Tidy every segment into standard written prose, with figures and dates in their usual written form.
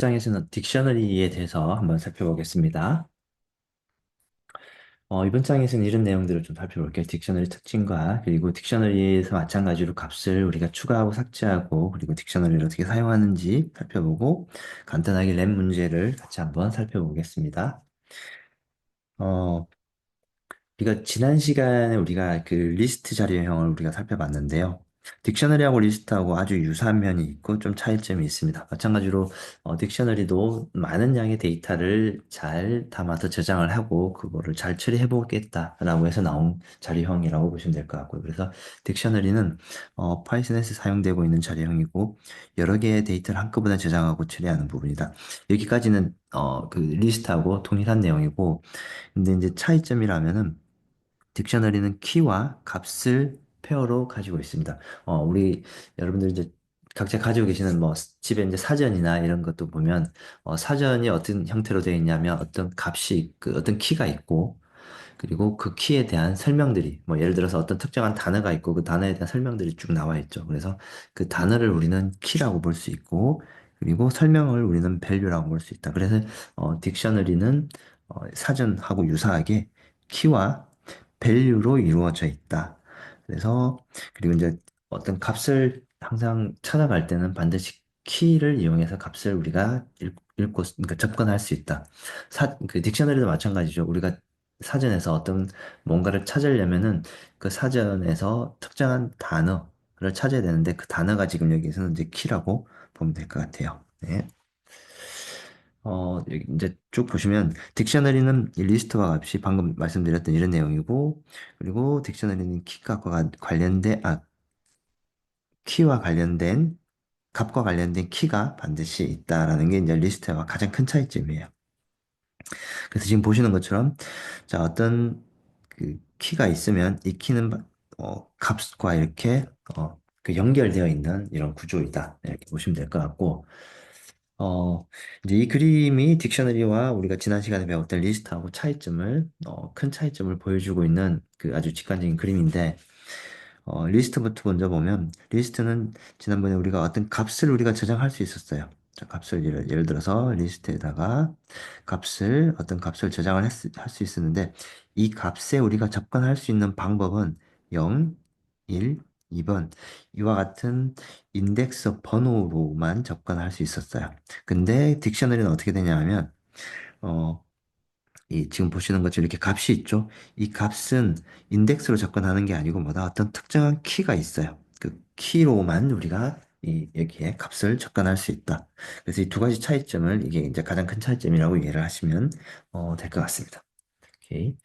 장에서는 딕셔너리에 대해서 한번 살펴보겠습니다. 이번 장에서는 이런 내용들을 좀 살펴볼게요. 딕셔너리 특징과 그리고 딕셔너리에서 마찬가지로 값을 우리가 추가하고 삭제하고 그리고 딕셔너리를 어떻게 사용하는지 살펴보고 간단하게 랩 문제를 같이 한번 살펴보겠습니다. 어, 우리가 지난 시간에 우리가 그 리스트 자료형을 우리가 살펴봤는데요. 딕셔너리하고 리스트하고 아주 유사한 면이 있고 좀 차이점이 있습니다. 마찬가지로 딕셔너리도 많은 양의 데이터를 잘 담아서 저장을 하고 그거를 잘 처리해 보겠다라고 해서 나온 자료형이라고 보시면 될 것 같고요. 그래서 딕셔너리는 파이썬에서 사용되고 있는 자료형이고 여러 개의 데이터를 한꺼번에 저장하고 처리하는 부분이다. 여기까지는 그 리스트하고 동일한 내용이고 근데 이제 차이점이라면은 딕셔너리는 키와 값을 페어로 가지고 있습니다. 우리 여러분들 이제 각자 가지고 계시는 뭐 집에 이제 사전이나 이런 것도 보면 사전이 어떤 형태로 되어 있냐면 어떤 값이 그 어떤 키가 있고 그리고 그 키에 대한 설명들이 뭐 예를 들어서 어떤 특정한 단어가 있고 그 단어에 대한 설명들이 쭉 나와 있죠. 그래서 그 단어를 우리는 키라고 볼 수 있고 그리고 설명을 우리는 밸류라고 볼 수 있다. 그래서 딕셔너리는 사전하고 유사하게 키와 밸류로 이루어져 있다. 그래서 그리고 이제 어떤 값을 항상 찾아갈 때는 반드시 키를 이용해서 값을 우리가 읽고 그러니까 접근할 수 있다. 그 딕셔너리도 마찬가지죠. 우리가 사전에서 어떤 뭔가를 찾으려면은 그 사전에서 특정한 단어를 찾아야 되는데 그 단어가 지금 여기서는 이제 키라고 보면 될 것 같아요. 네. 여기 이제 쭉 보시면 딕셔너리는 이 리스트와 값이 방금 말씀드렸던 이런 내용이고 그리고 딕셔너리는 키와 관련된 값과 관련된 키가 반드시 있다라는 게 이제 리스트와 가장 큰 차이점이에요. 그래서 지금 보시는 것처럼 자 어떤 그 키가 있으면 이 키는 값과 이렇게 그 연결되어 있는 이런 구조이다 이렇게 보시면 될 것 같고 이제 이 그림이 딕셔너리와 우리가 지난 시간에 배웠던 리스트하고 큰 차이점을 보여주고 있는 그 아주 직관적인 그림인데 리스트부터 먼저 보면 리스트는 지난번에 우리가 어떤 값을 우리가 저장할 수 있었어요. 자, 값을 예를 들어서 리스트에다가 어떤 값을 저장을 할 수 있었는데 이 값에 우리가 접근할 수 있는 방법은 0, 1, 2번 이와 같은 인덱스 번호로만 접근할 수 있었어요. 근데 딕셔너리는 어떻게 되냐면 어, 이 지금 보시는 것처럼 이렇게 값이 있죠. 이 값은 인덱스로 접근하는 게 아니고 뭐다 어떤 특정한 키가 있어요. 그 키로만 우리가 여기에 값을 접근할 수 있다. 그래서 이 두 가지 차이점을 이게 이제 가장 큰 차이점이라고 이해를 하시면 될 것 같습니다. 오케이.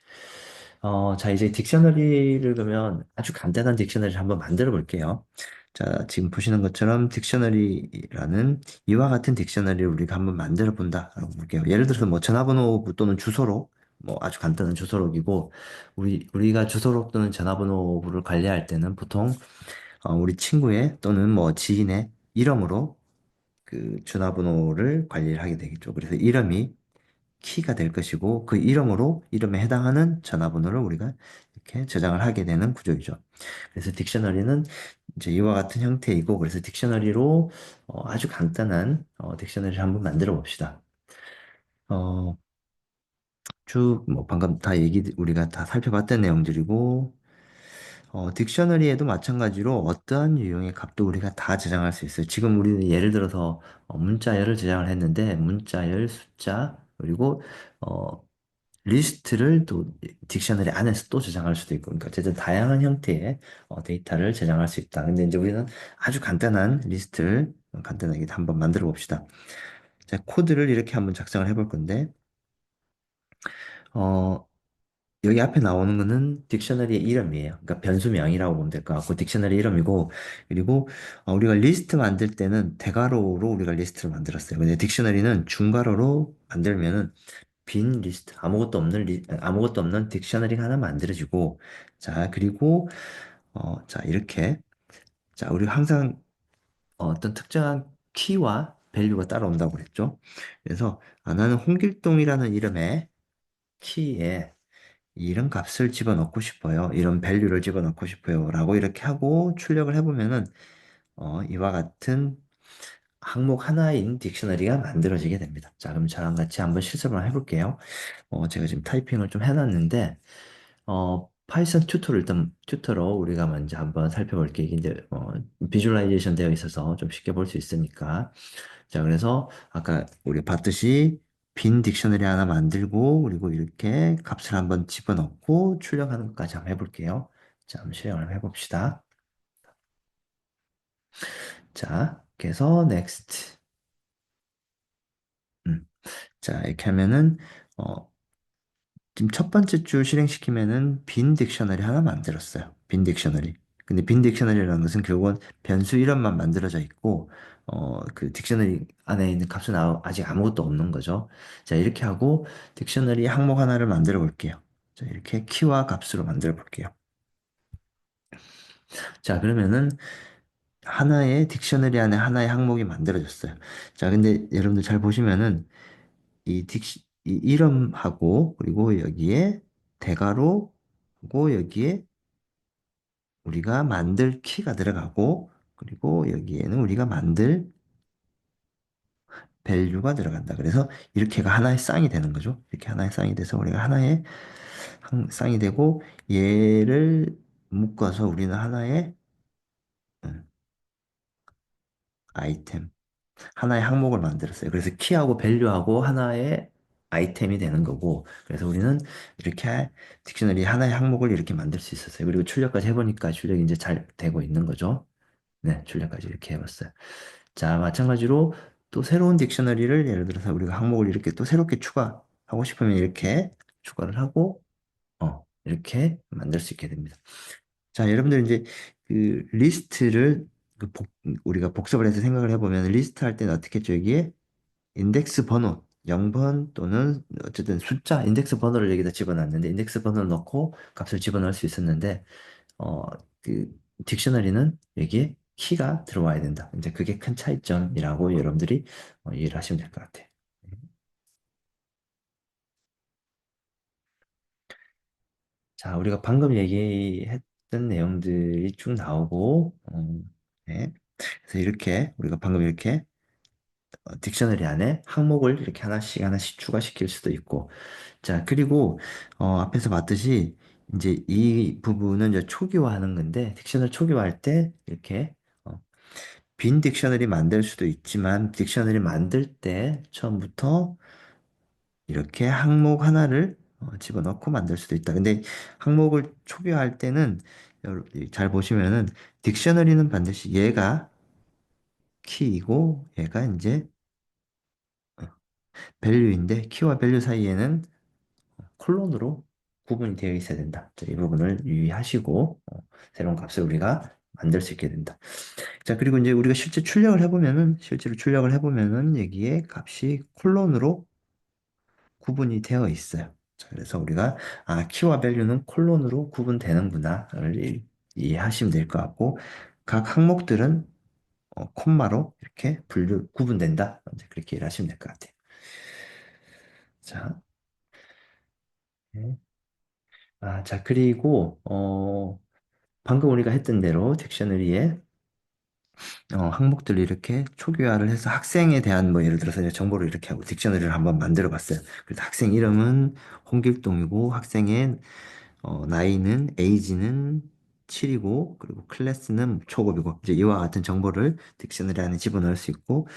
자, 이제 딕셔너리를 그러면 아주 간단한 딕셔너리를 한번 만들어 볼게요. 자, 지금 보시는 것처럼 딕셔너리라는 이와 같은 딕셔너리를 우리가 한번 만들어 본다라고 볼게요. 예를 들어서 뭐 전화번호 또는 주소록, 뭐 아주 간단한 주소록이고, 우리가 주소록 또는 전화번호를 관리할 때는 보통 우리 친구의 또는 뭐 지인의 이름으로 그 전화번호를 관리를 하게 되겠죠. 그래서 이름이 키가 될 것이고 그 이름에 해당하는 전화번호를 우리가 이렇게 저장을 하게 되는 구조이죠. 그래서 딕셔너리는 이제 이와 같은 형태이고 그래서 딕셔너리로 아주 간단한 딕셔너리를 한번 만들어 봅시다. 어, 쭉 뭐 방금 우리가 다 살펴봤던 내용들이고 딕셔너리에도 마찬가지로 어떠한 유형의 값도 우리가 다 저장할 수 있어요. 지금 우리는 예를 들어서 문자열을 저장을 했는데 문자열 숫자 그리고 어, 리스트를 또 딕셔너리 안에서 또 저장할 수도 있고, 그러니까 어쨌든 다양한 형태의 데이터를 저장할 수 있다. 근데 이제 우리는 아주 간단한 리스트를 간단하게 한번 만들어 봅시다. 자, 코드를 이렇게 한번 작성을 해볼 건데, 어, 여기 앞에 나오는 거는 딕셔너리의 이름이에요. 그러니까 변수명이라고 보면 될 것 같고, 딕셔너리 이름이고, 그리고 우리가 리스트 만들 때는 대괄호로 우리가 리스트를 만들었어요. 근데 딕셔너리는 중괄호로 만들면은 빈 리스트, 아무것도 없는 딕셔너리가 하나 만들어지고, 자, 그리고, 자, 이렇게, 자, 우리 항상 어떤 특정한 키와 밸류가 따라온다고 그랬죠. 그래서, 나는 홍길동이라는 이름의 키에 이런 값을 집어넣고 싶어요. 이런 밸류를 집어넣고 싶어요. 라고 이렇게 하고 출력을 해보면은, 이와 같은 항목 하나인 딕셔너리가 만들어지게 됩니다. 자, 그럼 저랑 같이 한번 실습을 해볼게요. 제가 지금 타이핑을 좀 해놨는데, 파이썬 튜토를 일단 튜토로 우리가 먼저 한번 살펴볼게요. 이게 이제 비주얼라이제이션 되어 있어서 좀 쉽게 볼 수 있으니까. 자, 그래서 아까 우리 봤듯이 빈 딕셔너리 하나 만들고 그리고 이렇게 값을 한번 집어넣고 출력하는 것까지 한번 해볼게요. 자, 한번 실행을 해봅시다. 자, 그래서 next. 음. 자, 이렇게 하면은 어, 지금 첫 번째 줄 실행시키면은 빈 딕셔너리 하나 만들었어요. 빈 딕셔너리. 근데 빈 딕셔너리라는 것은 결국은 변수 이름만 만들어져 있고, 그 딕셔너리 안에 있는 값은 아직 아무것도 없는 거죠. 자, 이렇게 하고 딕셔너리 항목 하나를 만들어 볼게요. 자, 이렇게 키와 값으로 만들어 볼게요. 자, 그러면은 하나의 딕셔너리 안에 하나의 항목이 만들어졌어요. 자, 근데 여러분들 잘 보시면은 이 이름하고 그리고 여기에 대괄호 고 여기에 우리가 만들 키가 들어가고 그리고 여기에는 우리가 만들 밸류가 들어간다. 그래서 이렇게가 하나의 쌍이 되는 거죠. 이렇게 하나의 쌍이 돼서 우리가 하나의 쌍이 되고 얘를 묶어서 우리는 하나의 음, 아이템, 하나의 항목을 만들었어요. 그래서 키하고 밸류하고 하나의 아이템이 되는 거고 그래서 우리는 이렇게 딕셔너리 하나의 항목을 이렇게 만들 수 있었어요. 그리고 출력까지 해보니까 출력이 이제 잘 되고 있는 거죠. 네, 출력까지 이렇게 해봤어요. 자, 마찬가지로 또 새로운 딕셔너리를 예를 들어서 우리가 항목을 이렇게 또 새롭게 추가하고 싶으면 이렇게 추가를 하고, 이렇게 만들 수 있게 됩니다. 자, 여러분들 이제 그 리스트를 우리가 복습을 해서 생각을 해보면 리스트 할 때는 어떻게 했죠? 여기에 인덱스 번호 0번 또는 어쨌든 숫자 인덱스 번호를 여기다 집어넣는데 인덱스 번호를 넣고 값을 집어넣을 수 있었는데 어, 그 딕셔너리는 여기에 키가 들어와야 된다. 이제 그게 큰 차이점이라고 여러분들이 이해를 하시면 될 것 같아요. 자, 우리가 방금 얘기했던 내용들이 쭉 나오고, 네. 그래서 이렇게 우리가 방금 이렇게 딕셔너리 안에 항목을 이렇게 하나씩 하나씩 추가시킬 수도 있고, 자, 그리고 앞에서 봤듯이 이제 이 부분은 이제 초기화하는 건데, 딕셔너리 초기화할 때 이렇게 빈 딕셔너리 만들 수도 있지만 딕셔너리 만들 때 처음부터 이렇게 항목 하나를 집어넣고 만들 수도 있다. 근데 항목을 초기화할 때는 잘 보시면은 딕셔너리는 반드시 얘가 키이고 얘가 이제 밸류인데 키와 밸류 사이에는 콜론으로 구분이 되어 있어야 된다. 자, 이 부분을 유의하시고 새로운 값을 우리가 만들 수 있게 된다. 자, 그리고 이제 우리가 실제로 출력을 해보면은 여기에 값이 콜론으로 구분이 되어 있어요. 자, 그래서 우리가 키와 밸류는 콜론으로 구분되는구나를 이해하시면 될 것 같고 각 항목들은 콤마로 이렇게 구분된다. 이제 그렇게 이해하시면 될 것 같아요. 자, 네. 자, 그리고 방금 우리가 했던 대로 딕셔너리에 항목들을 이렇게 초기화를 해서 학생에 대한 뭐 예를 들어서 이제 정보를 이렇게 하고 딕셔너리를 한번 만들어 봤어요. 그래서 학생 이름은 홍길동이고 학생의 나이는 에이지는 7이고 그리고 클래스는 초급이고 이제 이와 같은 정보를 딕셔너리 안에 집어넣을 수 있고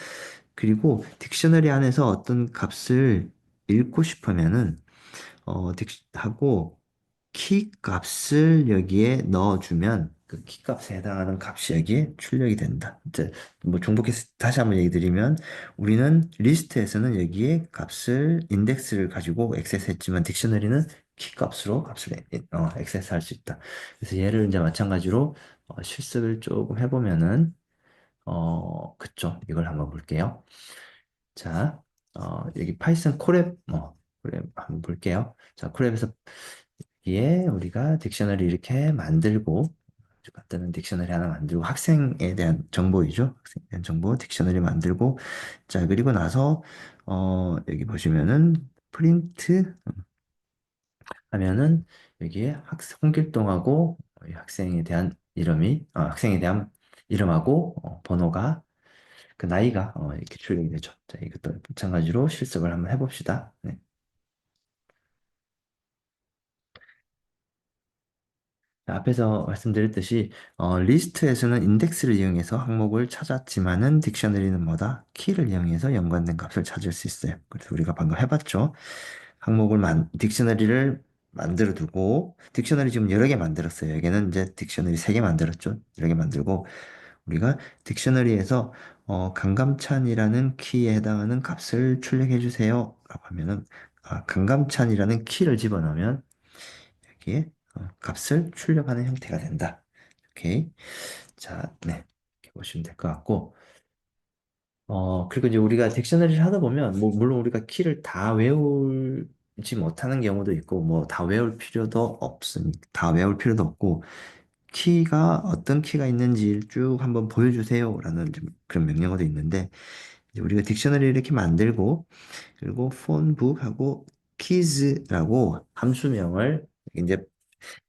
그리고 딕셔너리 안에서 어떤 값을 읽고 싶으면은 하고 키 값을 여기에 넣어주면 그 키 값에 해당하는 값이 여기에 출력이 된다. 이제 뭐 종목해서 다시 한번 얘기 드리면 우리는 리스트에서는 여기에 값을 인덱스를 가지고 액세스했지만 딕셔너리는 키 값으로 값을 액세스할 수 있다. 그래서 얘를 이제 마찬가지로 실습을 조금 해보면은 그쵸. 이걸 한번 볼게요. 자, 여기 파이썬 콜앱 콜앱 한번 볼게요. 자, 콜앱에서 여기에 우리가 딕셔너리 이렇게 만들고 간단한 딕셔너리 하나 만들고 학생에 대한 정보이죠. 학생에 대한 정보 딕셔너리 만들고 자 그리고 나서 여기 보시면은 프린트 하면은 여기에 홍길동하고 이 학생에 대한 이름하고 번호가 그 나이가 이렇게 출력이 되죠. 자, 이것도 마찬가지로 실습을 한번 해봅시다. 네. 앞에서 말씀드렸듯이 리스트에서는 인덱스를 이용해서 항목을 찾았지만은 딕셔너리는 뭐다? 키를 이용해서 연관된 값을 찾을 수 있어요. 그래서 우리가 방금 해봤죠. 딕셔너리를 만들어 두고 딕셔너리 지금 여러 개 만들었어요. 여기는 이제 딕셔너리 세 개 만들었죠. 여러 개 만들고 우리가 딕셔너리에서 강감찬이라는 키에 해당하는 값을 출력해 주세요. 라고 하면은 강감찬이라는 키를 집어넣으면 여기에 값을 출력하는 형태가 된다. 오케이. 자, 네. 이렇게 보시면 될 것 같고, 그리고 이제 우리가 딕셔너리를 하다 보면, 뭐, 물론 우리가 키를 다 외우지 못하는 경우도 있고, 뭐, 다 외울 필요도 없으니, 다 외울 필요도 없고, 키가, 어떤 키가 있는지 쭉 한번 보여주세요. 라는 좀 그런 명령어도 있는데, 이제 우리가 딕셔너리 이렇게 만들고, 그리고 폰북하고 키즈라고 함수명을 이제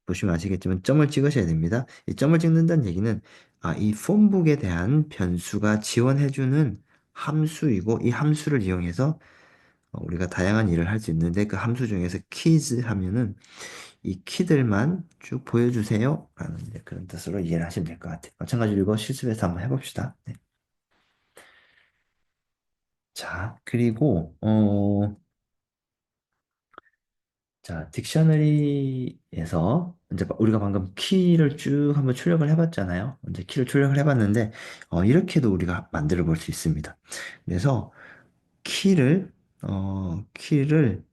보시면 아시겠지만 점을 찍으셔야 됩니다. 이 점을 찍는다는 얘기는 이 폼북에 대한 변수가 지원해주는 함수이고 이 함수를 이용해서 우리가 다양한 일을 할 수 있는데 그 함수 중에서 키즈 하면은 이 키들만 쭉 보여주세요 라는 이제 그런 뜻으로 이해를 하시면 될 것 같아요. 마찬가지로 이거 실습해서 한번 해봅시다. 네. 자, 그리고 자, 딕셔너리에서 이제 우리가 방금 키를 쭉 한번 출력을 해봤잖아요. 이제 키를 출력을 해봤는데 이렇게도 우리가 만들어 볼 수 있습니다. 그래서 키를 키를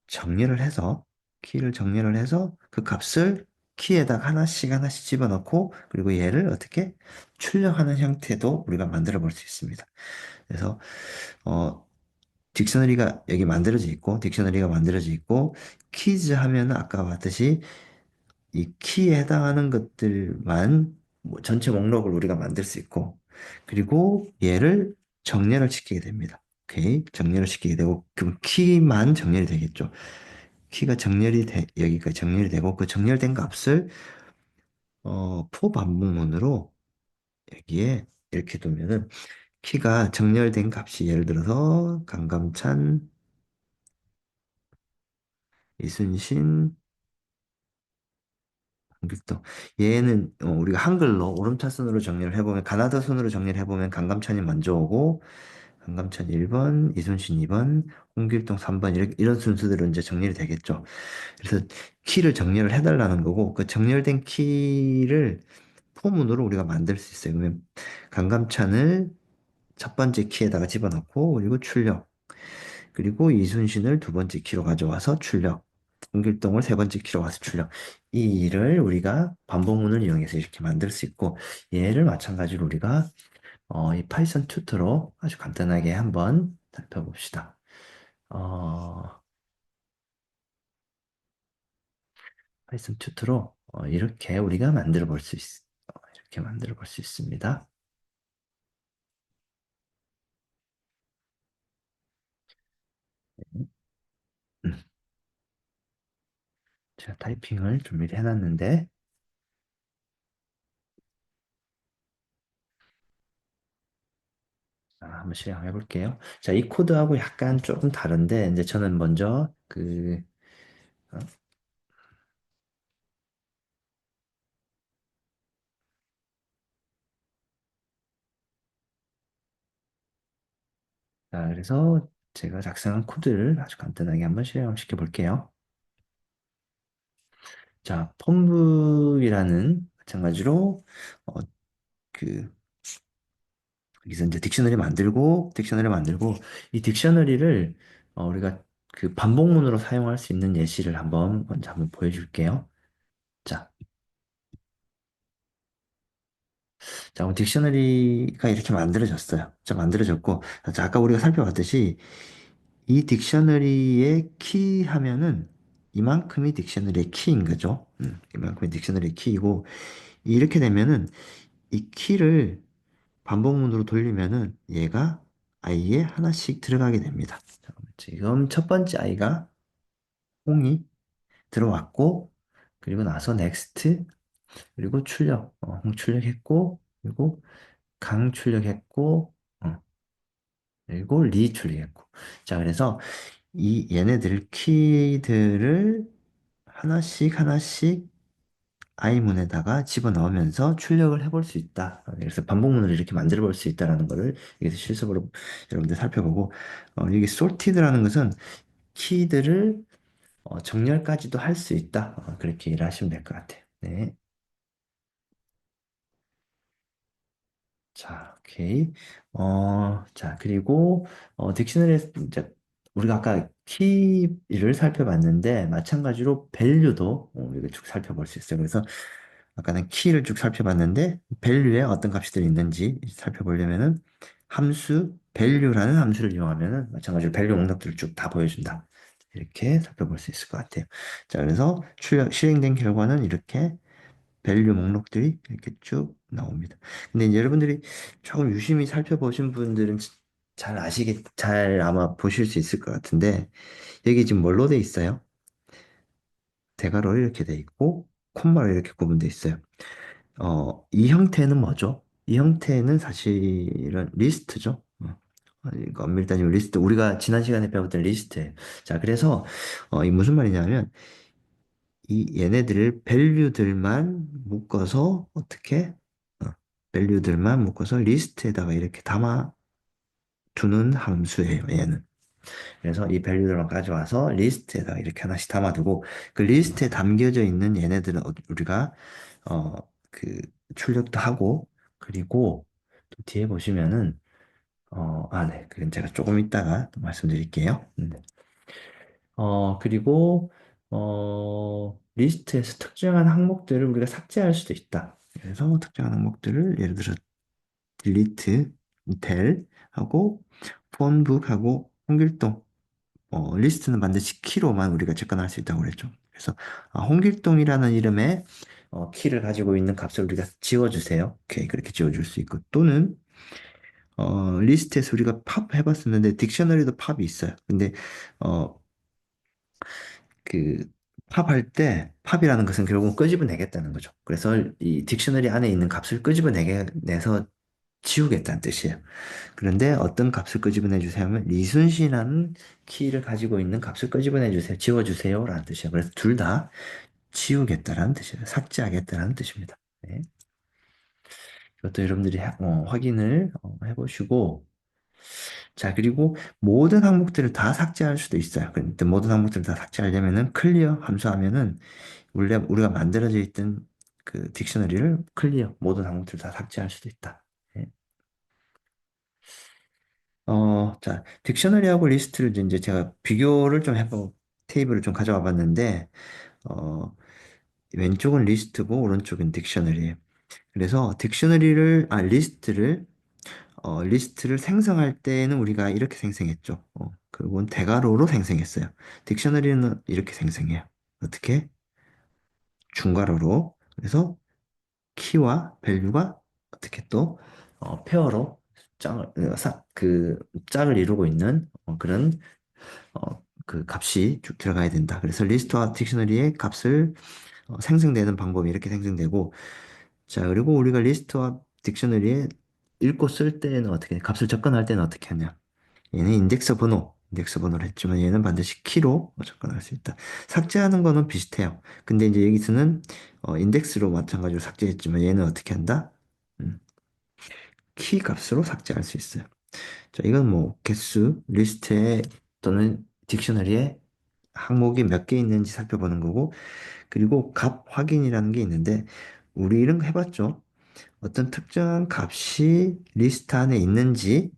정렬을 해서 키를 정렬을 해서 그 값을 키에다가 하나씩 하나씩 집어넣고 그리고 얘를 어떻게 출력하는 형태도 우리가 만들어 볼 수 있습니다. 그래서 어, 딕셔너리가 여기 만들어져 있고, 딕셔너리가 만들어져 있고, 키즈 하면은 아까 봤듯이 이 키에 해당하는 것들만 뭐 전체 목록을 우리가 만들 수 있고, 그리고 얘를 정렬을 시키게 됩니다. 오케이? 정렬을 시키게 되고, 그럼 키만 정렬이 되겠죠. 키가 여기까지 정렬이 되고, 그 정렬된 값을, 포 반복문으로 여기에 이렇게 두면은, 키가 정렬된 값이 예를 들어서 강감찬, 이순신, 한글도 얘는 우리가 한글로 오름차순으로 정리를 해보면 가나다 순으로 정리를 해보면 강감찬이 먼저 오고 강감찬 1번, 이순신 2번, 홍길동 3번 이런 순서대로 이제 정리를 되겠죠. 그래서 키를 정렬을 해달라는 거고 그 정렬된 키를 포문으로 우리가 만들 수 있어요. 그러면 강감찬을 첫 번째 키에다가 집어넣고 그리고 출력 그리고 이순신을 두 번째 키로 가져와서 출력, 홍길동을 세 번째 키로 와서 출력. 이 일을 우리가 반복문을 이용해서 이렇게 만들 수 있고, 얘를 마찬가지로 우리가 이 파이썬 튜터로 아주 간단하게 한번 살펴봅시다. 어, 파이썬 튜터로 이렇게 우리가 만들어 볼 수 이렇게 만들어 볼 수 있습니다. 음, 제가 타이핑을 준비를 해놨는데, 한번 실행해 볼게요. 자, 이 코드하고 약간 조금 다른데, 이제 저는 먼저 어, 자, 그래서 제가 작성한 코드를 아주 간단하게 한번 실행시켜 볼게요. 자, 폼북이라는 마찬가지로 어, 그 여기서 이제 딕셔너리 만들고 이 딕셔너리를 우리가 그 반복문으로 사용할 수 있는 예시를 한번 먼저 한번 보여줄게요. 자, 자, 그럼 딕셔너리가 이렇게 만들어졌어요. 자, 만들어졌고, 자, 아까 우리가 살펴봤듯이 이 딕셔너리의 키 하면은 이만큼이 딕셔너리의 키인 거죠. 이만큼이 딕셔너리의 키이고 이렇게 되면은 이 키를 반복문으로 돌리면은 얘가 i에 하나씩 들어가게 됩니다. 잠깐만, 지금 첫 번째 i가 홍이 들어왔고 그리고 나서 next 그리고 출력 홍 출력했고 그리고 강 출력했고, 그리고 리 출력했고. 자, 그래서 이 얘네들 키들을 하나씩 하나씩 I문에다가 집어넣으면서 출력을 해볼 수 있다. 그래서 반복문을 이렇게 만들어 볼 수 있다라는 거를 여기서 실습으로 여러분들 살펴보고, 여기 sorted라는 것은 키들을 정렬까지도 할 수 있다. 그렇게 이해를 하시면 될 것 같아요. 네. 자, 오케이. 자, 그리고, 딕셔너리에서 이제 우리가 아까 키를 살펴봤는데, 마찬가지로 밸류도 우리가 쭉 살펴볼 수 있어요. 그래서 아까는 키를 쭉 살펴봤는데, 밸류에 어떤 값들이 있는지 살펴보려면은, 함수, 밸류라는 함수를 이용하면은, 마찬가지로 밸류 목록들을 쭉 다 보여준다. 이렇게 살펴볼 수 있을 것 같아요. 자, 그래서 실행된 결과는 이렇게 밸류 목록들이 이렇게 쭉 나옵니다. 근데 이제 여러분들이 조금 유심히 살펴보신 분들은 잘 아마 보실 수 있을 것 같은데, 여기 지금 뭘로 돼 있어요? 대괄호 이렇게 돼 있고, 콤마로 이렇게 구분돼 있어요. 이 형태는 뭐죠? 이 형태는 사실은 리스트죠. 이거 엄밀히 리스트. 우리가 지난 시간에 배웠던 리스트예요. 자, 그래서, 이 무슨 말이냐면, 이 얘네들을 밸류들만 묶어서 어떻게 어, 밸류들만 묶어서 리스트에다가 이렇게 담아 두는 함수예요, 얘는. 그래서 이 밸류들만 가져와서 리스트에다가 이렇게 하나씩 담아두고 그 리스트에 담겨져 있는 얘네들은 우리가 어 그 출력도 하고 그리고 또 뒤에 보시면은 네. 그건 제가 조금 이따가 또 말씀드릴게요. 그리고, 리스트에서 특정한 항목들을 우리가 삭제할 수도 있다. 그래서 특정한 항목들을 예를 들어 delete, del 하고 폰북하고 홍길동 리스트는 반드시 키로만 우리가 접근할 수 있다고 그랬죠. 그래서 홍길동이라는 이름의 키를 가지고 있는 값을 우리가 지워주세요. 오케이, 그렇게 지워줄 수 있고 또는 리스트에서 우리가 팝 해봤었는데 딕셔너리도 팝이 있어요. 근데 어, 그 팝할 때 팝이라는 것은 결국 끄집어내겠다는 거죠. 그래서 이 딕셔너리 안에 있는 값을 끄집어내서 지우겠다는 뜻이에요. 그런데 어떤 값을 끄집어내 주세요 하면 리순신이라는 키를 가지고 있는 값을 끄집어내 주세요. 지워주세요 라는 뜻이에요. 그래서 둘 다 지우겠다라는 뜻이에요. 삭제하겠다라는 뜻입니다. 네. 이것도 여러분들이 확인을 해보시고 자, 그리고 모든 항목들을 다 삭제할 수도 있어요. 근데 모든 항목들을 다 삭제하려면은 클리어 함수하면은 원래 우리가 만들어져 있던 그 딕셔너리를 클리어 모든 항목들을 다 삭제할 수도 있다. 네. 자, 딕셔너리하고 리스트를 이제 제가 비교를 좀 테이블을 좀 가져와 봤는데, 어, 왼쪽은 리스트고 오른쪽은 딕셔너리예요. 그래서 리스트를 생성할 때는 우리가 이렇게 생성했죠. 그리고 대괄호로 생성했어요. 딕셔너리는 이렇게 생성해요. 어떻게? 중괄호로. 그래서 키와 밸류가 어떻게 또 페어로 짝을 이루고 있는 그런 그 값이 쭉 들어가야 된다. 그래서 리스트와 딕셔너리의 값을 생성되는 방법이 이렇게 생성되고 자 그리고 우리가 리스트와 딕셔너리에 읽고 쓸 때는 어떻게 값을 접근할 때는 어떻게 하냐? 얘는 인덱스 번호를 했지만 얘는 반드시 키로 접근할 수 있다. 삭제하는 거는 비슷해요. 근데 이제 여기서는 인덱스로 마찬가지로 삭제했지만 얘는 어떻게 한다? 음, 키 값으로 삭제할 수 있어요. 자, 이건 뭐 개수, 리스트에 또는 딕셔너리에 항목이 몇 개 있는지 살펴보는 거고, 그리고 값 확인이라는 게 있는데, 우리 이런 거 해봤죠? 어떤 특정한 값이 리스트 안에 있는지,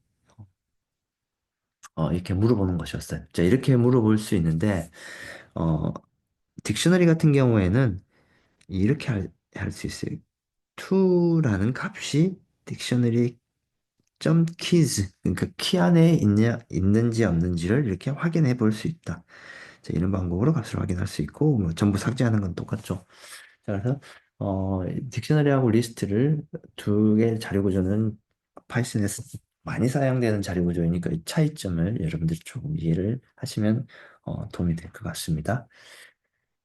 이렇게 물어보는 것이었어요. 자, 이렇게 물어볼 수 있는데, 어, 딕셔너리 같은 경우에는 이렇게 할 수 있어요. to라는 값이 딕셔너리 keys, 그러니까 키 안에 있는지 없는지를 이렇게 확인해 볼 수 있다. 자, 이런 방법으로 값을 확인할 수 있고, 뭐 전부 삭제하는 건 똑같죠. 자, 그래서, 딕셔너리하고 리스트를 두 개의 자료 구조는 파이썬에서 많이 사용되는 자료 구조이니까 이 차이점을 여러분들이 조금 이해를 하시면 도움이 될 것 같습니다.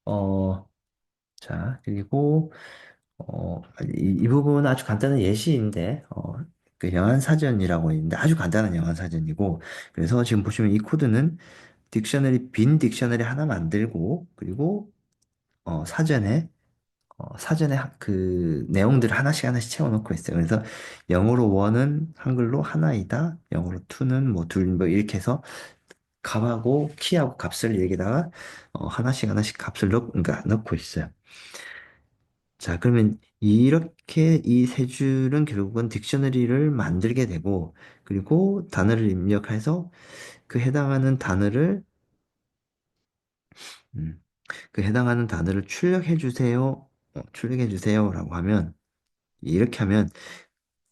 어, 자, 그리고 이 부분은 아주 간단한 예시인데, 그 영안사전이라고 있는데 아주 간단한 영안사전이고, 그래서 지금 보시면 이 코드는 빈 딕셔너리 하나 만들고, 그리고 사전에 그 내용들을 하나씩 하나씩 채워놓고 있어요. 그래서 영어로 원은 한글로 하나이다, 영어로 투는 뭐 둘, 뭐 이렇게 해서 값하고 키하고 값을 여기다가 하나씩 하나씩 값을 그러니까 넣고 있어요. 자, 그러면 이렇게 이 세 줄은 결국은 딕셔너리를 만들게 되고, 그리고 단어를 입력해서 그 해당하는 단어를, 음, 그 해당하는 단어를 출력해 주세요. 출력해 주세요라고 하면, 이렇게 하면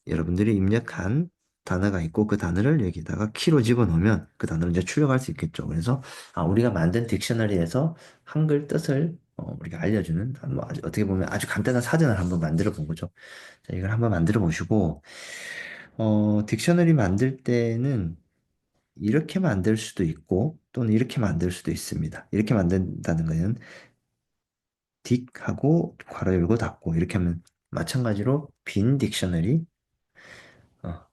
여러분들이 입력한 단어가 있고 그 단어를 여기다가 키로 집어넣으면 그 단어를 이제 출력할 수 있겠죠. 그래서 우리가 만든 딕셔너리에서 한글 뜻을 우리가 알려주는 어떻게 보면 아주 간단한 사전을 한번 만들어 본 거죠. 자, 이걸 한번 만들어 보시고 딕셔너리 만들 때는 이렇게 만들 수도 있고 또는 이렇게 만들 수도 있습니다. 이렇게 만든다는 거는 딕하고 괄호 열고 닫고 이렇게 하면 마찬가지로 빈 딕셔너리 어,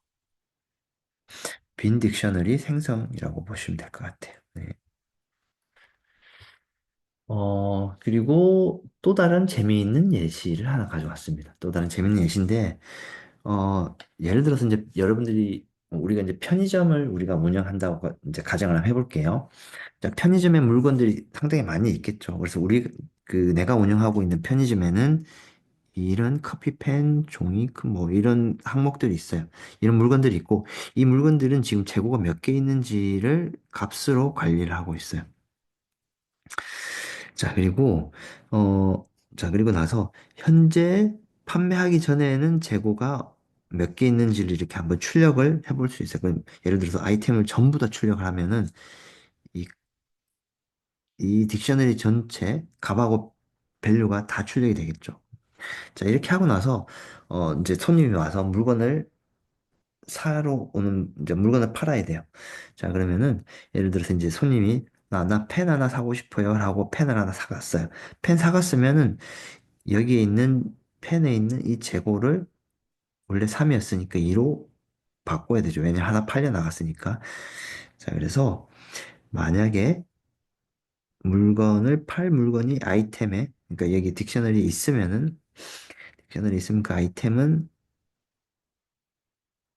빈 딕셔너리 생성이라고 보시면 될 것 같아요. 네. 그리고 또 다른 재미있는 예시를 하나 가져왔습니다. 또 다른 재미있는 예시인데, 예를 들어서 이제 여러분들이, 우리가 이제 편의점을 우리가 운영한다고 이제 가정을 한번 해볼게요. 자, 편의점에 물건들이 상당히 많이 있겠죠. 그래서 내가 운영하고 있는 편의점에는 이런 커피펜, 종이컵, 뭐 이런 항목들이 있어요. 이런 물건들이 있고, 이 물건들은 지금 재고가 몇 개 있는지를 값으로 관리를 하고 있어요. 자, 그리고 나서 현재 판매하기 전에는 재고가 몇 개 있는지를 이렇게 한번 출력을 해볼 수 있어요. 그럼 예를 들어서 아이템을 전부 다 출력을 하면은 이, 이 딕셔너리 전체 값하고 밸류가 다 출력이 되겠죠. 자, 이렇게 하고 나서 이제 손님이 와서 물건을 사러 오는 이제 물건을 팔아야 돼요. 자, 그러면은 예를 들어서 이제 손님이 나 펜 하나 사고 싶어요 하고 펜을 하나 사갔어요. 펜 사갔으면은 여기에 있는 펜에 있는 이 재고를 원래 3이었으니까 2로 바꿔야 되죠. 왜냐면 하나 팔려 나갔으니까. 자, 그래서 만약에 팔 물건이 아이템에 그러니까 여기 딕셔너리 있으면 그 아이템은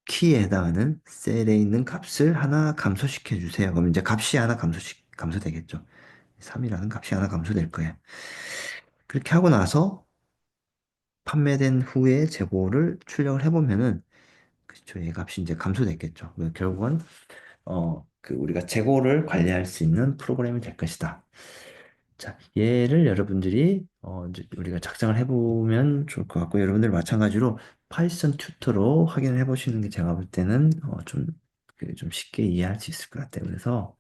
키에 해당하는 셀에 있는 값을 하나 감소시켜 주세요. 그럼 이제 값이 하나 감소되겠죠. 3이라는 값이 하나 감소될 거예요. 그렇게 하고 나서 판매된 후에 재고를 출력을 해보면은 그쵸, 이 값이 이제 감소됐겠죠. 결국은 우리가 재고를 관리할 수 있는 프로그램이 될 것이다. 자, 얘를 여러분들이 이제 우리가 작성을 해보면 좋을 것 같고 여러분들 마찬가지로 파이썬 튜터로 확인을 해보시는 게 제가 볼 때는 좀 쉽게 이해할 수 있을 것 같아요. 그래서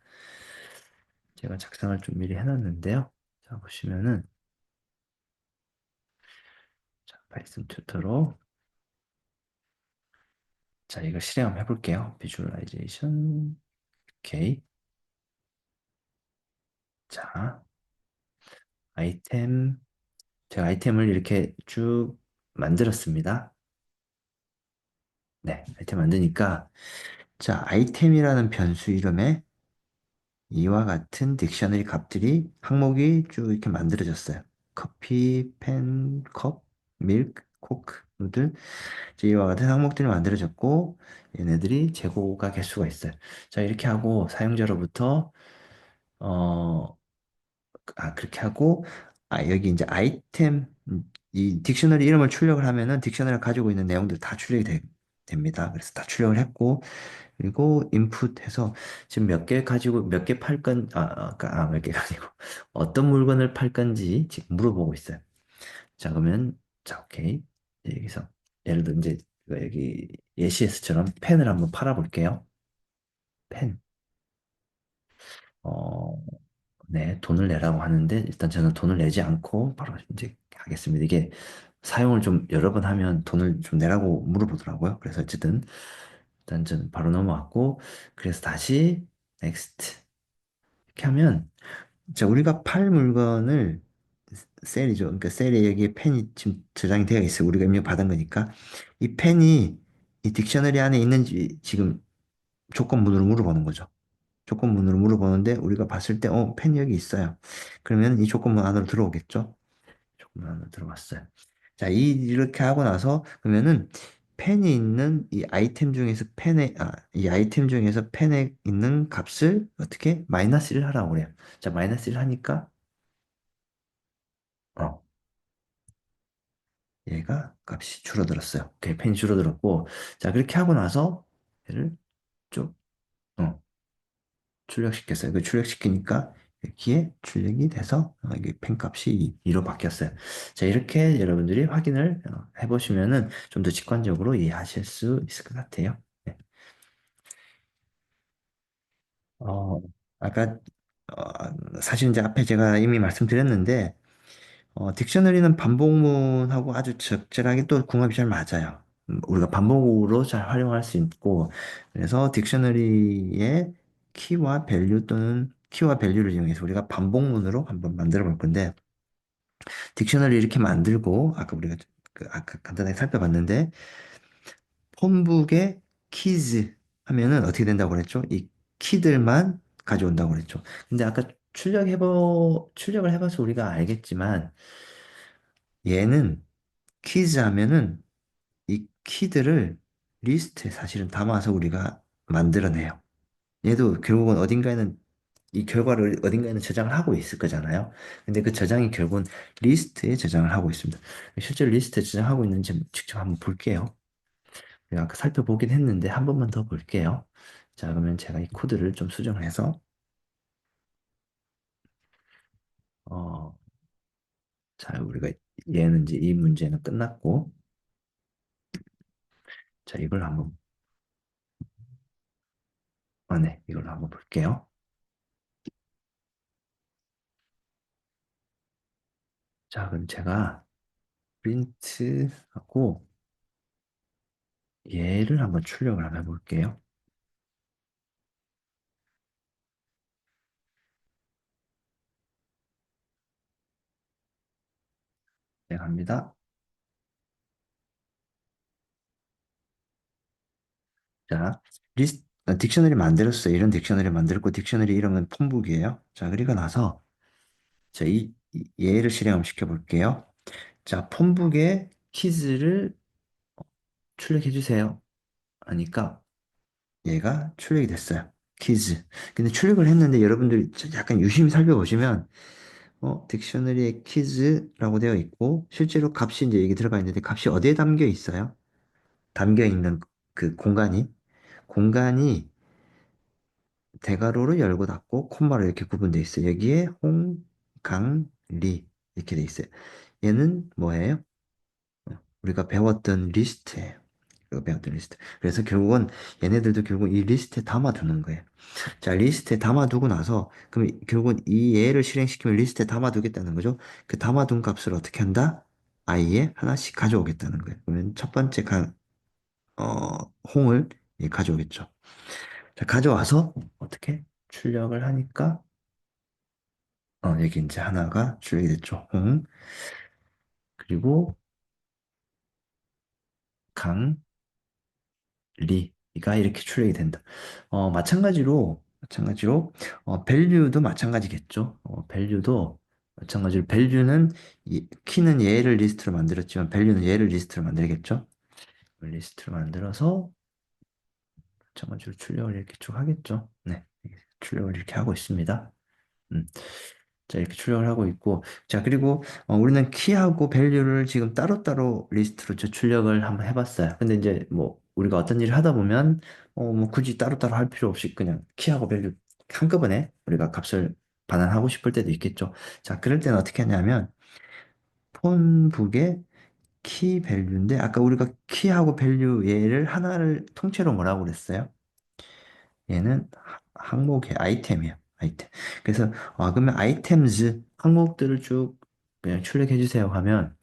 제가 작성을 좀 미리 해놨는데요. 자, 보시면은 자, 파이썬 튜터로 자, 이거 실행 한번 해볼게요. 비주얼라이제이션 오케이. 자, 아이템 제가 아이템을 이렇게 쭉 만들었습니다. 네, 아이템 만드니까 자, 아이템이라는 변수 이름에 이와 같은 딕셔너리 값들이 항목이 쭉 이렇게 만들어졌어요. 커피, 펜, 컵, 밀크, 코크, 누들 이제 이와 같은 항목들이 만들어졌고 얘네들이 재고가 개수가 있어요. 자, 이렇게 하고 사용자로부터 어, 그렇게 하고, 여기 이제 이 딕셔너리 이름을 출력을 하면은 딕셔너리가 가지고 있는 내용들 다 됩니다. 그래서 다 출력을 했고, 그리고 인풋 해서 지금 몇 개 가지고 몇 개 팔 몇 개가 아니고, 어떤 물건을 팔 건지 지금 물어보고 있어요. 자, 그러면, 자, 오케이. 여기서, 예를 들어 이제, 여기 예시에서처럼 펜을 한번 팔아볼게요. 펜. 어, 네, 돈을 내라고 하는데 일단 저는 돈을 내지 않고 바로 이제 하겠습니다. 이게 사용을 좀 여러 번 하면 돈을 좀 내라고 물어보더라고요. 그래서 어쨌든 일단 저는 바로 넘어왔고 그래서 다시 next 이렇게 하면 자 우리가 팔 물건을 셀이죠. 그러니까 셀에 여기에 펜이 지금 저장이 되어 있어요. 우리가 입력 받은 거니까. 이 펜이 이 딕셔너리 안에 있는지 지금 조건문으로 물어보는 거죠. 조건문으로 물어보는데 우리가 봤을 때, 펜이 여기 있어요. 그러면 이 조건문 안으로 들어오겠죠? 조건문 안으로 들어왔어요. 자, 이렇게 하고 나서 그러면은 펜이 있는 이 아이템 중에서 이 아이템 중에서 펜에 있는 값을 어떻게 마이너스 1 하라고 그래요. 자, 마이너스 1 하니까 어, 얘가 값이 줄어들었어요. 오케이, 펜이 줄어들었고, 자, 그렇게 하고 나서 얘를 쭉 어, 출력시켰어요. 그 출력시키니까 여기에 출력이 돼서 이게 펜 값이 2로 바뀌었어요. 자, 이렇게 여러분들이 확인을 해보시면은 좀 더 직관적으로 이해하실 수 있을 것 같아요. 네. 어, 아까 사실 이제 앞에 제가 이미 말씀드렸는데 딕셔너리는 반복문하고 아주 적절하게 또 궁합이 잘 맞아요. 우리가 반복으로 잘 활용할 수 있고 그래서 딕셔너리의 키와 밸류를 이용해서 우리가 반복문으로 한번 만들어 볼 건데 딕셔너리 이렇게 만들고 아까 우리가 아까 간단하게 살펴봤는데 폰북에 키즈 하면은 어떻게 된다고 그랬죠? 이 키들만 가져온다고 그랬죠. 근데 아까 출력을 해봐서 우리가 알겠지만 얘는 키즈 하면은 이 키들을 리스트에 사실은 담아서 우리가 만들어내요. 얘도 결국은 어딘가에는 이 결과를 어딘가에는 저장을 하고 있을 거잖아요. 근데 그 저장이 결국은 리스트에 저장을 하고 있습니다. 실제로 리스트에 저장하고 있는지 직접 한번 볼게요. 제가 아까 살펴보긴 했는데 한 번만 더 볼게요. 자, 그러면 제가 이 코드를 좀 수정을 해서 어, 자, 우리가 얘는 이제 이 문제는 끝났고 자, 이걸 한번 네, 이걸로 한번 볼게요. 자, 그럼 제가 프린트하고 얘를 한번 출력을 한번 해볼게요. 네, 갑니다. 자, 딕셔너리 만들었어요. 이런 딕셔너리 만들었고, 딕셔너리 이름은 폰북이에요. 자, 그리고 나서, 자, 얘를 실행 한번 시켜볼게요. 자, 폰북에 키즈를 출력해 주세요. 하니까 얘가 출력이 됐어요. 키즈. 근데 출력을 했는데 여러분들이 약간 유심히 살펴보시면, 딕셔너리에 키즈라고 되어 있고, 실제로 값이 이제 여기 들어가 있는데, 값이 어디에 담겨 있어요? 담겨 있는 그 공간이 대괄호로 열고 닫고 콤마로 이렇게 구분되어 있어요. 여기에 홍, 강, 리 이렇게 돼 있어요. 얘는 뭐예요? 우리가 배웠던 리스트예요. 우리가 배웠던 리스트. 그래서 결국은 얘네들도 결국 이 리스트에 담아두는 거예요. 자, 리스트에 담아두고 나서 그럼 결국은 이 얘를 실행시키면 리스트에 담아두겠다는 거죠. 그 담아둔 값을 어떻게 한다? i에 하나씩 가져오겠다는 거예요. 그러면 첫 번째 홍을 가져오겠죠. 자, 가져와서 어떻게 출력을 하니까 여기 이제 하나가 출력이 됐죠. 홍 그리고 강, 리가 이렇게 출력이 된다. 마찬가지로 밸류도 마찬가지겠죠. 밸류도 마찬가지로 밸류는 키는 얘를 리스트로 만들었지만 밸류는 얘를 리스트로 만들겠죠. 리스트로 만들어서 마찬가지로 출력을 이렇게 쭉 하겠죠. 네, 출력을 이렇게 하고 있습니다. 음. 자, 이렇게 출력을 하고 있고. 자, 그리고 우리는 키하고 밸류를 지금 따로따로 리스트로 출력을 한번 해봤어요. 근데 이제 뭐 우리가 어떤 일을 하다 보면 뭐 굳이 따로따로 할 필요 없이 그냥 키하고 밸류 한꺼번에 우리가 값을 반환하고 싶을 때도 있겠죠. 자, 그럴 때는 어떻게 하냐면 폰북의 키 밸류인데 아까 우리가 키하고 밸류 얘를 하나를 통째로 뭐라고 그랬어요? 얘는 항목의 아이템이에요. 아이템. 그래서 그러면 아이템즈 항목들을 쭉 그냥 출력해 주세요 하면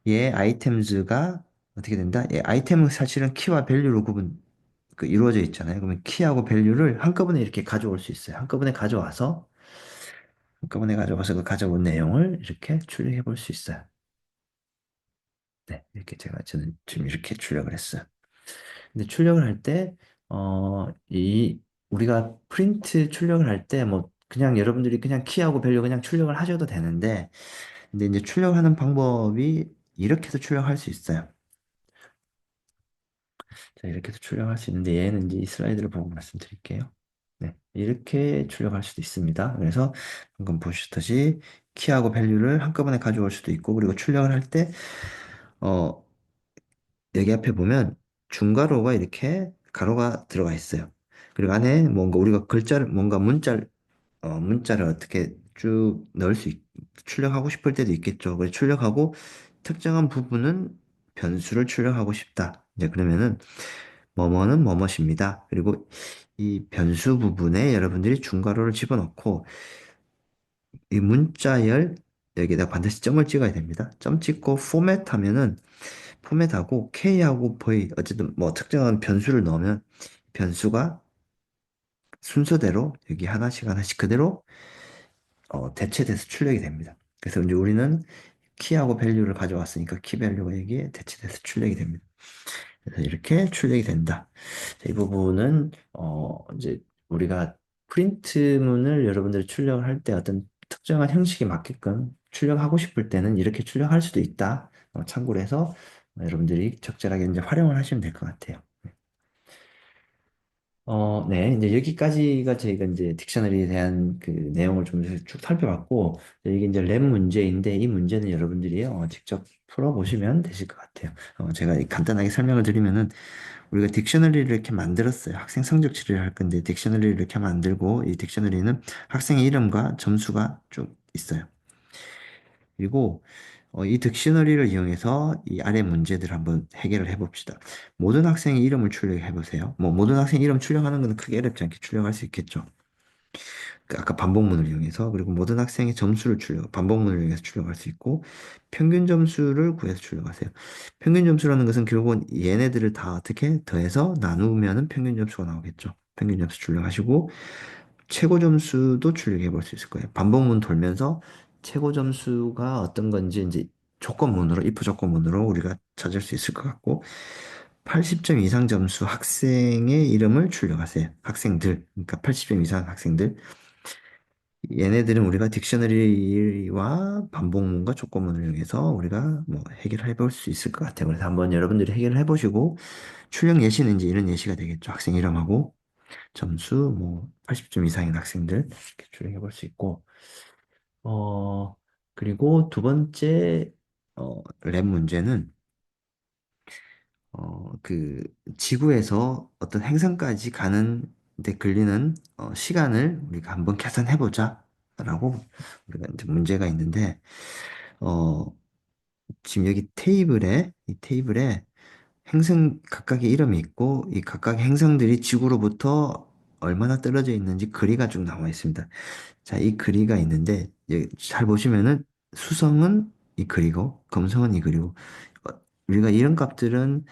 얘 아이템즈가 어떻게 된다? 얘 아이템은 사실은 키와 밸류로 이루어져 있잖아요. 그러면 키하고 밸류를 한꺼번에 이렇게 가져올 수 있어요. 한꺼번에 가져와서 한꺼번에 가져와서 그 가져온 내용을 이렇게 출력해 볼 수 있어요. 네, 이렇게 저는 지금 이렇게 출력을 했어요. 근데 출력을 할 때, 우리가 프린트 출력을 할 때, 뭐, 그냥 여러분들이 그냥 키하고 밸류 그냥 출력을 하셔도 되는데, 근데 이제 출력하는 방법이 이렇게 해서 출력할 수 있어요. 자, 이렇게 해서 출력할 수 있는데, 얘는 이제 이 슬라이드를 보고 말씀드릴게요. 네, 이렇게 출력할 수도 있습니다. 그래서 방금 보셨듯이 키하고 밸류를 한꺼번에 가져올 수도 있고, 그리고 출력을 할 때, 어, 여기 앞에 보면 중괄호가 이렇게 가로가 들어가 있어요. 그리고 안에 뭔가 우리가 글자를, 뭔가 문자를 어떻게 쭉 넣을 출력하고 싶을 때도 있겠죠. 그래서 출력하고 특정한 부분은 변수를 출력하고 싶다. 이제 그러면은 뭐뭐는 뭐뭇입니다. 그리고 이 변수 부분에 여러분들이 중괄호를 집어넣고 이 문자열 여기다 반드시 점을 찍어야 됩니다. 점 찍고 포맷하면은 포맷하고 K하고 V 어쨌든 뭐 특정한 변수를 넣으면 변수가 순서대로 여기 하나씩 하나씩 그대로 대체돼서 출력이 됩니다. 그래서 이제 우리는 키하고 밸류를 가져왔으니까 키 밸류가 여기에 대체돼서 출력이 됩니다. 그래서 이렇게 출력이 된다. 자, 이 부분은 이제 우리가 프린트문을 여러분들이 출력을 할 때 어떤 특정한 형식에 맞게끔 출력하고 싶을 때는 이렇게 출력할 수도 있다. 참고로 해서 여러분들이 적절하게 이제 활용을 하시면 될 것 같아요. 네, 이제 여기까지가 저희가 이제 딕셔너리에 대한 그 내용을 좀 쭉 살펴봤고, 이게 이제 랩 문제인데, 이 문제는 여러분들이 직접 풀어보시면 되실 것 같아요. 제가 간단하게 설명을 드리면은, 우리가 딕셔너리를 이렇게 만들었어요. 학생 성적치를 할 건데, 딕셔너리를 이렇게 만들고, 이 딕셔너리는 학생의 이름과 점수가 쭉 있어요. 그리고 이 딕셔너리를 이용해서 이 아래 문제들을 한번 해결을 해봅시다. 모든 학생의 이름을 출력해 보세요. 뭐 모든 학생 이름 출력하는 것은 크게 어렵지 않게 출력할 수 있겠죠. 그 아까 반복문을 이용해서 그리고 모든 학생의 점수를 반복문을 이용해서 출력할 수 있고 평균 점수를 구해서 출력하세요. 평균 점수라는 것은 결국은 얘네들을 다 어떻게 더해서 나누면은 평균 점수가 나오겠죠. 평균 점수 출력하시고 최고 점수도 출력해 볼 수 있을 거예요. 반복문 돌면서 최고 점수가 어떤 건지 이제 조건문으로, if 조건문으로 우리가 찾을 수 있을 것 같고, 80점 이상 점수 학생의 이름을 출력하세요. 학생들, 그러니까 80점 이상 학생들. 얘네들은 우리가 딕셔너리와 반복문과 조건문을 이용해서 우리가 뭐 해결해 볼 수 있을 것 같아요. 그래서 한번 여러분들이 해결을 해보시고, 출력 예시는 이제 이런 예시가 되겠죠. 학생 이름하고 점수, 뭐 80점 이상인 학생들 이렇게 출력해 볼 수 있고, 어, 그리고 두 번째, 랩 문제는, 그, 지구에서 어떤 행성까지 가는 데 걸리는, 시간을 우리가 한번 계산해보자. 라고, 우리가 이제 문제가 있는데, 어, 지금 여기 이 테이블에 행성 각각의 이름이 있고, 이 각각의 행성들이 지구로부터 얼마나 떨어져 있는지 그리가 쭉 나와 있습니다. 자, 이 그리가 있는데, 여기 잘 보시면은 수성은 이 그리고, 금성은 이 그리고, 우리가 이런 값들은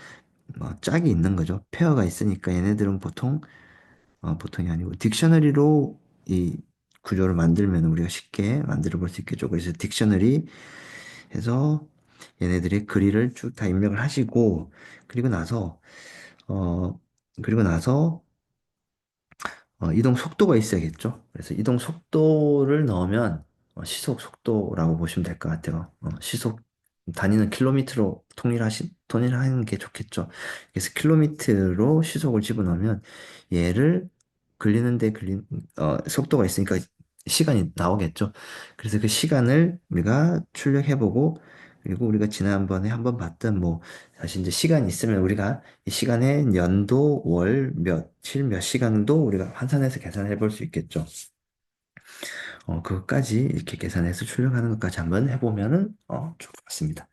뭐 짝이 있는 거죠. 페어가 있으니까 얘네들은 보통이 아니고, 딕셔너리로 이 구조를 만들면 우리가 쉽게 만들어 볼 수 있겠죠. 그래서 딕셔너리 해서 얘네들의 그리를 쭉 다 입력을 하시고, 그리고 나서, 어, 그리고 나서 이동 속도가 있어야겠죠. 그래서 이동 속도를 넣으면 시속 속도라고 보시면 될 것 같아요. 시속 단위는 킬로미터로 통일하는 게 좋겠죠. 그래서 킬로미터로 시속을 집어넣으면 얘를 속도가 있으니까 시간이 나오겠죠. 그래서 그 시간을 우리가 출력해보고 그리고 우리가 지난번에 한번 봤던 뭐 사실 이제 시간이 있으면 우리가 이 시간의 연도, 월, 며칠, 몇 시간도 우리가 환산해서 계산해 볼 수 있겠죠. 그것까지 이렇게 계산해서 출력하는 것까지 한번 해보면은 좋을 것 같습니다.